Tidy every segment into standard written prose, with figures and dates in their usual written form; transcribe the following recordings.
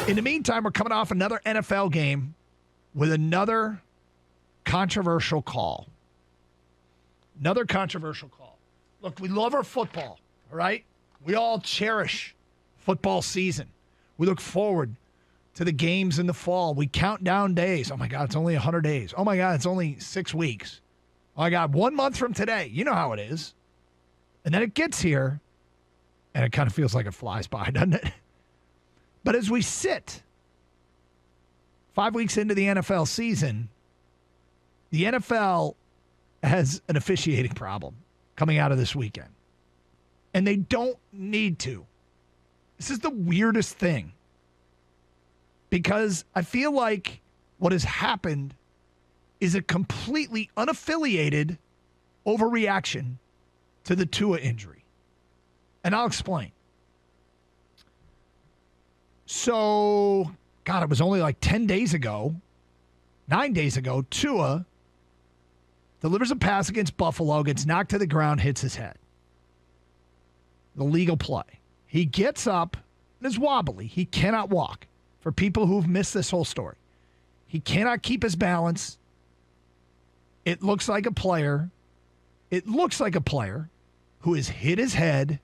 In the meantime, we're coming off another NFL game with another controversial call. Another controversial call. Look, we love our football, all right? We all cherish football season. We look forward to the games in the fall. We count down days. Oh, my God, it's only 100 days. Oh, my God, it's only 6 weeks. Oh, my God, 1 month from today. You know how it is. And then it gets here, and it kind of feels like it flies by, doesn't it? But as we sit 5 weeks into the NFL season, the NFL has an officiating problem coming out of this weekend. And they don't need to. This is the weirdest thing. Because I feel like what has happened is a completely unaffiliated overreaction to the Tua injury. And I'll explain. So, God, it was only like 10 days ago, 9 days ago, Tua delivers a pass against Buffalo, gets knocked to the ground, hits his head. The legal play. He gets up and is wobbly. He cannot walk. For people who've missed this whole story, he cannot keep his balance. It looks like a player. It looks like a player who has hit his head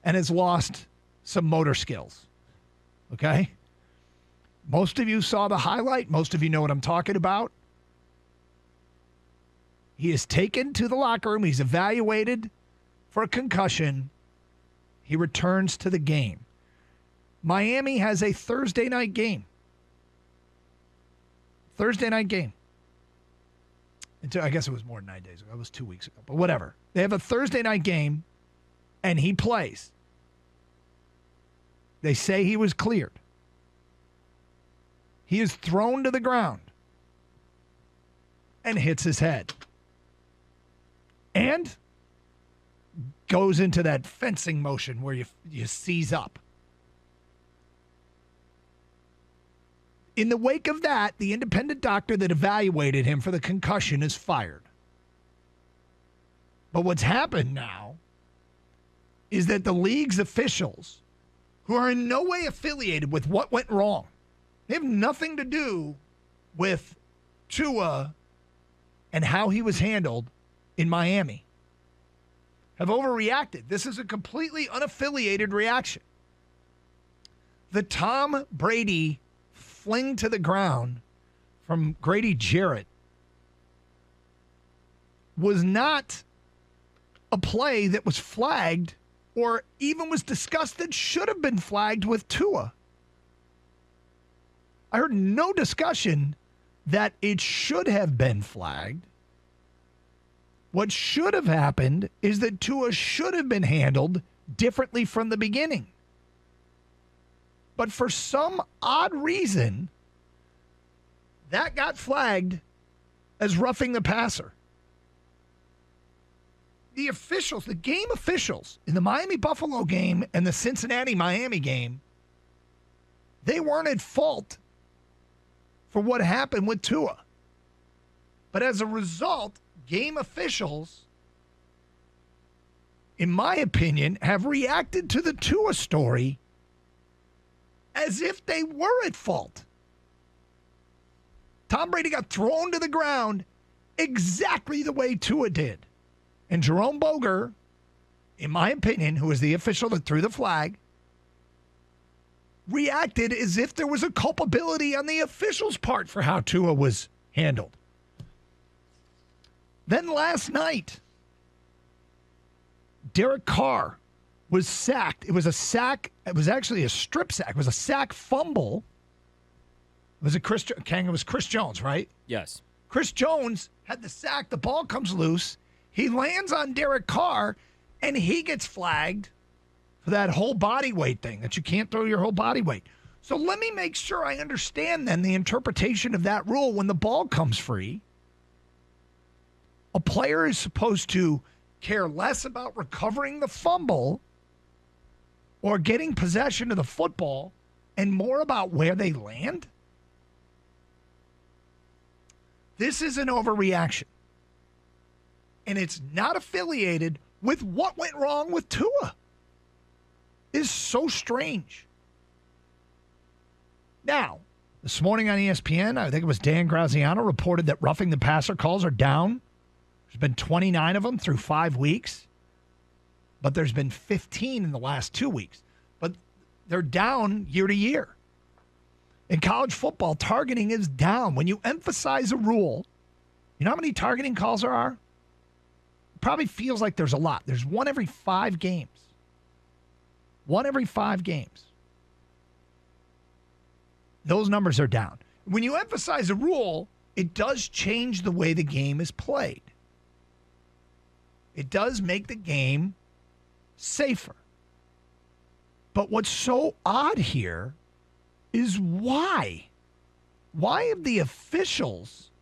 and has lost some motor skills. Okay? Most of you saw the highlight. Most of you know what I'm talking about. He is taken to the locker room. He's evaluated for a concussion. He returns to the game. Miami has a Thursday night game. Thursday night game. I guess it was more than 9 days ago. It was 2 weeks ago. But whatever. They have a Thursday night game, and he plays. They say he was cleared. He is thrown to the ground and hits his head. And goes into that fencing motion where you seize up. In the wake of that, the independent doctor that evaluated him for the concussion is fired. But what's happened now is that the league's officials, who are in no way affiliated with what went wrong, they have nothing to do with Tua and how he was handled in Miami, have overreacted. This is a completely unaffiliated reaction. The Tom Brady fling to the ground from Grady Jarrett was not a play that was flagged or even was discussed that should have been flagged with Tua. I heard no discussion that it should have been flagged. What should have happened is that Tua should have been handled differently from the beginning. But for some odd reason, that got flagged as roughing the passer. The officials, the game officials in the Miami-Buffalo game and the Cincinnati-Miami game, they weren't at fault for what happened with Tua. But as a result, game officials, in my opinion, have reacted to the Tua story as if they were at fault. Tom Brady got thrown to the ground exactly the way Tua did. And Jerome Boger, in my opinion, who was the official that threw the flag, reacted as if there was a culpability on the official's part for how Tua was handled. Then last night, Derek Carr was sacked. It was a sack. It was actually a strip sack. It was a sack fumble. Was it Chris Jones, right? Yes. Chris Jones had the sack. The ball comes loose. He lands on Derek Carr, and he gets flagged for that whole body weight thing, that you can't throw your whole body weight. So let me make sure I understand then the interpretation of that rule. When the ball comes free, a player is supposed to care less about recovering the fumble or getting possession of the football and more about where they land? This is an overreaction. And it's not affiliated with what went wrong with Tua. It is so strange. Now, this morning on ESPN, I think it was Dan Graziano reported that roughing the passer calls are down. There's been 29 of them through 5 weeks, but there's been 15 in the last 2 weeks. But they're down year to year. In college football, targeting is down. When you emphasize a rule, you know how many targeting calls there are? It probably feels like there's a lot. There's one every 5 games. One every 5 games. Those numbers are down. When you emphasize a rule, it does change the way the game is played. It does make the game safer. But what's so odd here is why? Why have the officials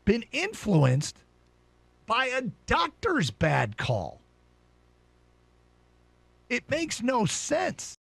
been influenced by a doctor's bad call? It makes no sense.